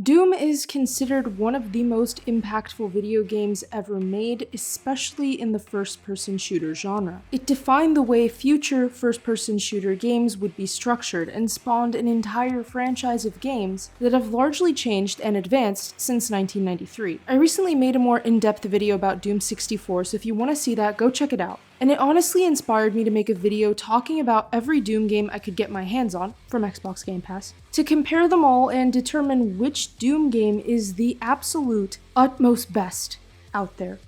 Doom is considered one of the most impactful video games ever made, especially in the first-person shooter genre. It defined the way future first-person shooter games would be structured and spawned an entire franchise of games that have largely changed and advanced since 1993. I recently made a more in-depth video about Doom 64, so if you want to see that, go check it out. And it honestly inspired me to make a video talking about every Doom game I could get my hands on from Xbox Game Pass, to compare them all and determine which Doom game is the absolute utmost best out there.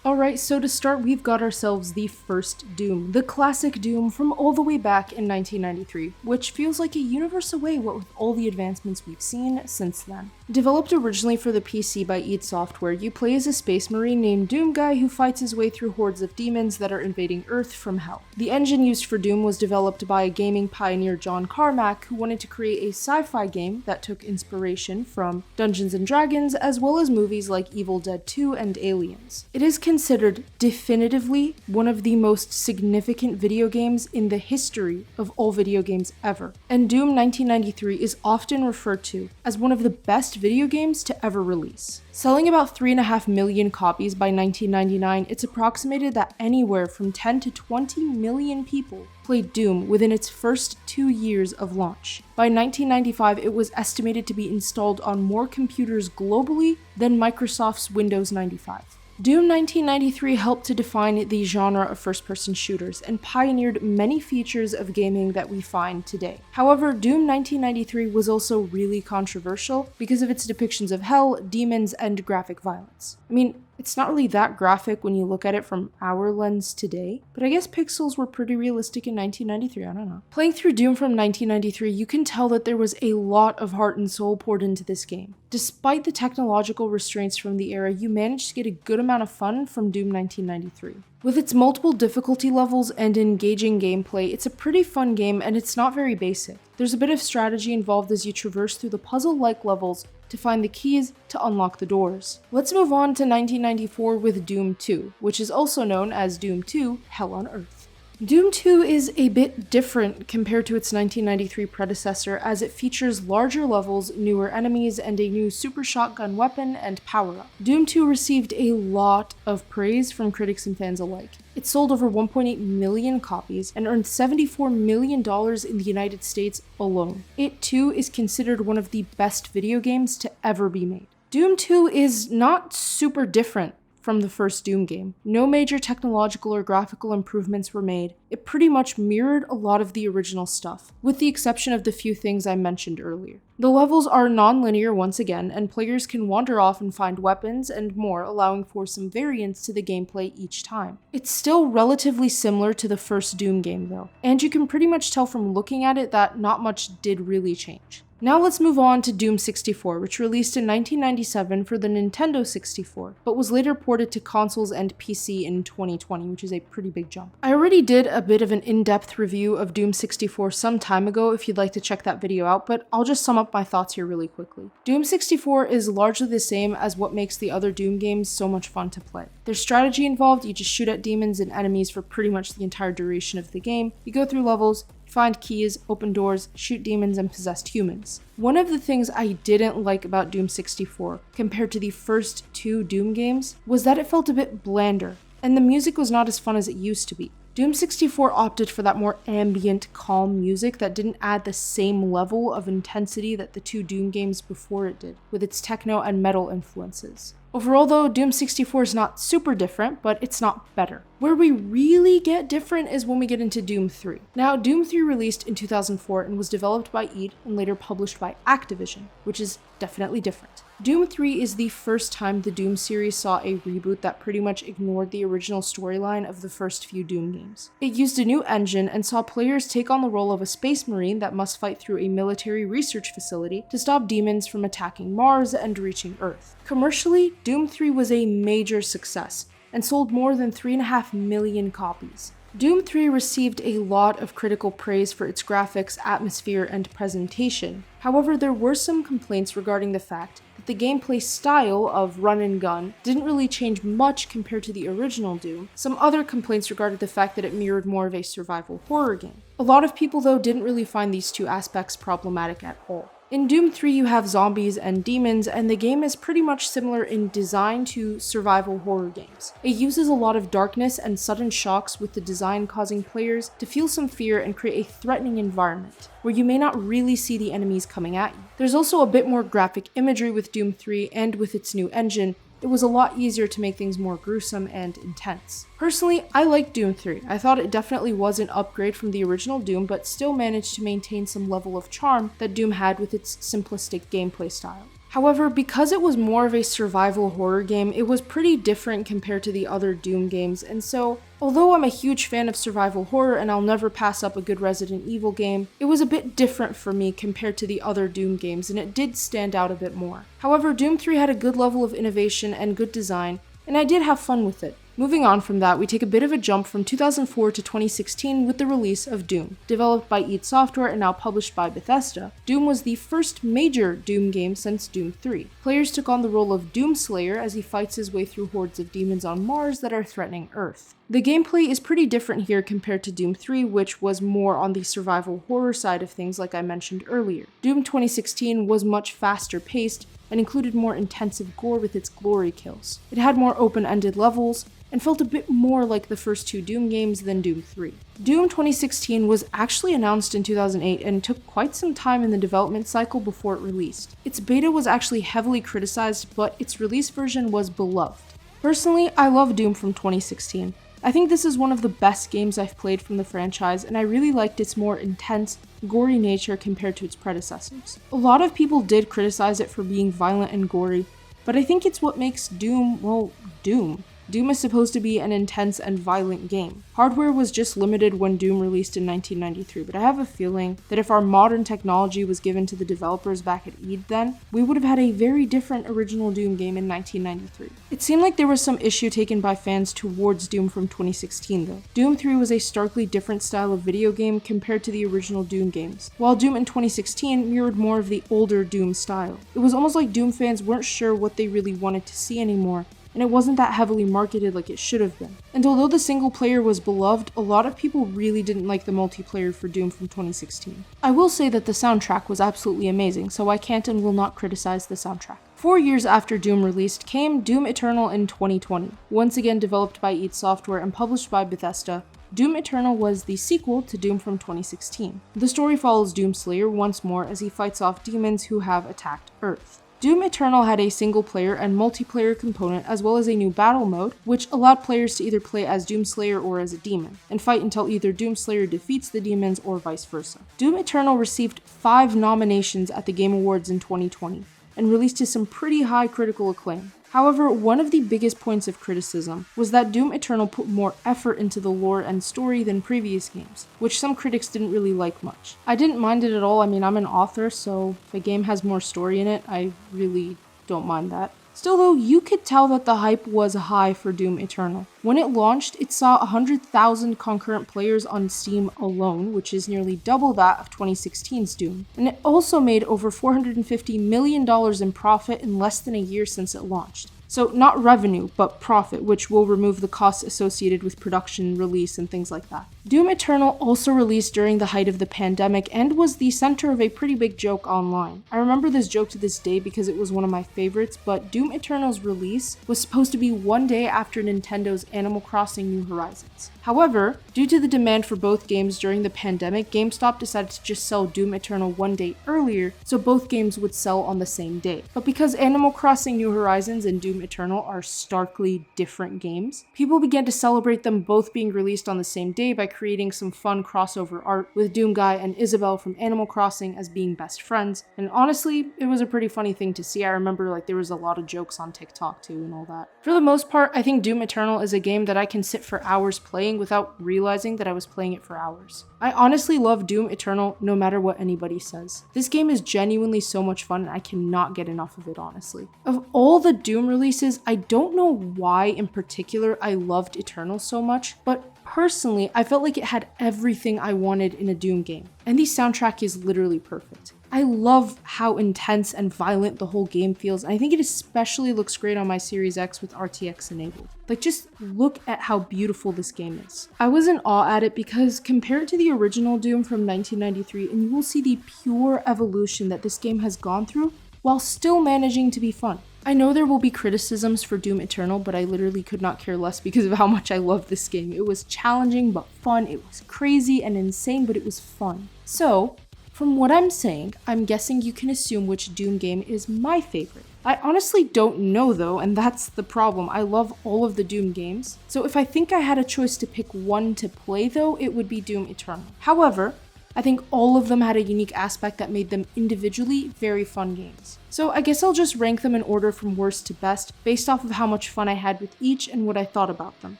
Alright, so to start, we've got ourselves the first Doom, the classic Doom from all the way back in 1993, which feels like a universe away what with all the advancements we've seen since then. Developed originally for the PC by id Software, you play as a space marine named Doom Guy who fights his way through hordes of demons that are invading Earth from hell. The engine used for Doom was developed by gaming pioneer John Carmack, who wanted to create a sci-fi game that took inspiration from Dungeons & Dragons, as well as movies like Evil Dead 2 and Aliens. It is considered definitively one of the most significant video games in the history of all video games ever, and Doom 1993 is often referred to as one of the best video games to ever release. Selling about 3.5 million copies by 1999, it's approximated that anywhere from 10 to 20 million people played Doom within its first 2 years of launch. By 1995, it was estimated to be installed on more computers globally than Microsoft's Windows 95. Doom 1993 helped to define the genre of first-person shooters and pioneered many features of gaming that we find today. However, Doom 1993 was also really controversial because of its depictions of hell, demons, and graphic violence. I mean, it's not really that graphic when you look at it from our lens today, but I guess pixels were pretty realistic in 1993, I don't know. Playing through Doom from 1993, you can tell that there was a lot of heart and soul poured into this game. Despite the technological restraints from the era, you managed to get a good amount of fun from Doom 1993. With its multiple difficulty levels and engaging gameplay, it's a pretty fun game and it's not very basic. There's a bit of strategy involved as you traverse through the puzzle-like levels to find the keys to unlock the doors. Let's move on to 1994 with Doom 2, which is also known as Doom 2: Hell on Earth. Doom 2 is a bit different compared to its 1993 predecessor, as it features larger levels, newer enemies, and a new super shotgun weapon and power-up. Doom 2 received a lot of praise from critics and fans alike. It sold over 1.8 million copies and earned $74 million in the United States alone. It too is considered one of the best video games to ever be made. Doom 2 is not super different from the first Doom game. No major technological or graphical improvements were made. It pretty much mirrored a lot of the original stuff, with the exception of the few things I mentioned earlier. The levels are non-linear once again, and players can wander off and find weapons and more, allowing for some variance to the gameplay each time. It's still relatively similar to the first Doom game though, and you can pretty much tell from looking at it that not much did really change. Now let's move on to Doom 64, which released in 1997 for the Nintendo 64, but was later ported to consoles and PC in 2020, which is a pretty big jump. I already did a bit of an in-depth review of Doom 64 some time ago if you'd like to check that video out, but I'll just sum up my thoughts here really quickly. Doom 64 is largely the same as what makes the other Doom games so much fun to play. There's strategy involved, you just shoot at demons and enemies for pretty much the entire duration of the game, you go through levels, find keys, open doors, shoot demons, and possessed humans. One of the things I didn't like about Doom 64, compared to the first two Doom games, was that it felt a bit blander, and the music was not as fun as it used to be. Doom 64 opted for that more ambient, calm music that didn't add the same level of intensity that the two Doom games before it did, with its techno and metal influences. Overall though, Doom 64 is not super different, but it's not better. Where we really get different is when we get into Doom 3. Now, Doom 3 released in 2004 and was developed by id and later published by Activision, which is definitely different. Doom 3 is the first time the Doom series saw a reboot that pretty much ignored the original storyline of the first few Doom games. It used a new engine and saw players take on the role of a space marine that must fight through a military research facility to stop demons from attacking Mars and reaching Earth. Commercially, Doom 3 was a major success and sold more than 3.5 million copies. Doom 3 received a lot of critical praise for its graphics, atmosphere, and presentation. However, there were some complaints regarding the fact that the gameplay style of run and gun didn't really change much compared to the original Doom. Some other complaints regarded the fact that it mirrored more of a survival horror game. A lot of people though didn't really find these two aspects problematic at all. In Doom 3 you have zombies and demons, and the game is pretty much similar in design to survival horror games. It uses a lot of darkness and sudden shocks, with the design causing players to feel some fear and create a threatening environment where you may not really see the enemies coming at you. There's also a bit more graphic imagery with Doom 3, and with its new engine, it was a lot easier to make things more gruesome and intense. Personally, I like Doom 3. I thought it definitely was an upgrade from the original Doom, but still managed to maintain some level of charm that Doom had with its simplistic gameplay style. However, because it was more of a survival horror game, it was pretty different compared to the other Doom games, and so, although I'm a huge fan of survival horror and I'll never pass up a good Resident Evil game, it was a bit different for me compared to the other Doom games, and it did stand out a bit more. However, Doom 3 had a good level of innovation and good design, and I did have fun with it. Moving on from that, we take a bit of a jump from 2004 to 2016 with the release of Doom. Developed by id Software and now published by Bethesda, Doom was the first major Doom game since Doom 3. Players took on the role of Doomslayer as he fights his way through hordes of demons on Mars that are threatening Earth. The gameplay is pretty different here compared to Doom 3, which was more on the survival horror side of things like I mentioned earlier. Doom 2016 was much faster paced and included more intensive gore with its glory kills. It had more open-ended levels, and felt a bit more like the first two Doom games than Doom 3. Doom 2016 was actually announced in 2008 and took quite some time in the development cycle before it released. Its beta was actually heavily criticized, but its release version was beloved. Personally, I love Doom from 2016. I think this is one of the best games I've played from the franchise, and I really liked its more intense, gory nature compared to its predecessors. A lot of people did criticize it for being violent and gory, but I think it's what makes Doom, well, Doom. Doom is supposed to be an intense and violent game. Hardware was just limited when Doom released in 1993, but I have a feeling that if our modern technology was given to the developers back at id then, we would have had a very different original Doom game in 1993. It seemed like there was some issue taken by fans towards Doom from 2016 though. Doom 3 was a starkly different style of video game compared to the original Doom games, while Doom in 2016 mirrored more of the older Doom style. It was almost like Doom fans weren't sure what they really wanted to see anymore, and it wasn't that heavily marketed like it should have been. And although the single player was beloved, a lot of people really didn't like the multiplayer for Doom from 2016. I will say that the soundtrack was absolutely amazing, so I can't and will not criticize the soundtrack. 4 years after Doom released came Doom Eternal in 2020. Once again developed by id Software and published by Bethesda, Doom Eternal was the sequel to Doom from 2016. The story follows Doomslayer once more as he fights off demons who have attacked Earth. Doom Eternal had a single-player and multiplayer component as well as a new battle mode, which allowed players to either play as Doomslayer or as a demon, and fight until either Doomslayer defeats the demons or vice versa. Doom Eternal received 5 nominations at the Game Awards in 2020, and released to some pretty high critical acclaim. However, one of the biggest points of criticism was that Doom Eternal put more effort into the lore and story than previous games, which some critics didn't really like much. I didn't mind it at all. I mean, I'm an author, so if a game has more story in it, I really don't mind that. Still though, you could tell that the hype was high for Doom Eternal. When it launched, it saw 100,000 concurrent players on Steam alone, which is nearly double that of 2016's Doom. And it also made over $450 million in profit in less than a year since it launched. So not revenue, but profit, which will remove the costs associated with production, release, and things like that. Doom Eternal also released during the height of the pandemic and was the center of a pretty big joke online. I remember this joke to this day because it was one of my favorites, but Doom Eternal's release was supposed to be one day after Nintendo's Animal Crossing New Horizons. However, due to the demand for both games during the pandemic, GameStop decided to just sell Doom Eternal one day earlier, so both games would sell on the same day. But because Animal Crossing New Horizons and Doom Eternal are starkly different games, people began to celebrate them both being released on the same day by creating some fun crossover art with Doomguy and Isabelle from Animal Crossing as being best friends, and honestly, it was a pretty funny thing to see. I remember there was a lot of jokes on TikTok too and all that. For the most part, I think Doom Eternal is a game that I can sit for hours playing without realizing that I was playing it for hours. I honestly love Doom Eternal no matter what anybody says. This game is genuinely so much fun and I cannot get enough of it, honestly. Of all the Doom releases, I don't know why in particular I loved Eternal so much, but personally, I felt like it had everything I wanted in a Doom game, and the soundtrack is literally perfect. I love how intense and violent the whole game feels, and I think it especially looks great on my Series X with RTX enabled. Like, just look at how beautiful this game is. I was in awe at it because compare it to the original Doom from 1993 and you will see the pure evolution that this game has gone through while still managing to be fun. I know there will be criticisms for Doom Eternal, but I literally could not care less because of how much I love this game. It was challenging but fun, it was crazy and insane, but it was fun. So, from what I'm saying, I'm guessing you can assume which Doom game is my favorite. I honestly don't know though, and that's the problem. I love all of the Doom games. So if I think I had a choice to pick one to play though, it would be Doom Eternal. However, I think all of them had a unique aspect that made them individually very fun games. So I guess I'll just rank them in order from worst to best, based off of how much fun I had with each and what I thought about them.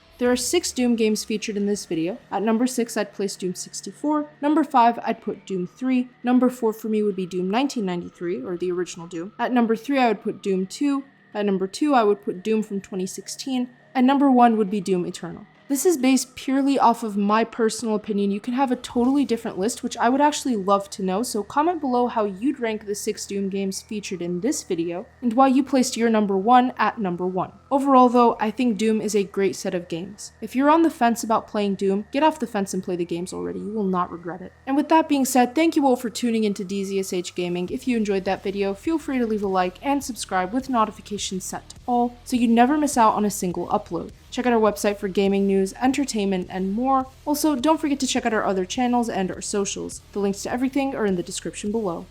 There are 6 Doom games featured in this video. At number 6, I'd place Doom 64. Number 5, I'd put Doom 3. Number 4 for me would be Doom 1993, or the original Doom. At number 3, I would put Doom 2. At number 2, I would put Doom from 2016. And number 1 would be Doom Eternal. This is based purely off of my personal opinion. You can have a totally different list, which I would actually love to know, so comment below how you'd rank the 6 Doom games featured in this video, and why you placed your number 1 at number 1. Overall though, I think Doom is a great set of games. If you're on the fence about playing Doom, get off the fence and play the games already, you will not regret it. And with that being said, thank you all for tuning into DZSH Gaming. If you enjoyed that video, feel free to leave a like and subscribe with notifications set to all, so you never miss out on a single upload. Check out our website for gaming news, entertainment, and more. Also, don't forget to check out our other channels and our socials. The links to everything are in the description below.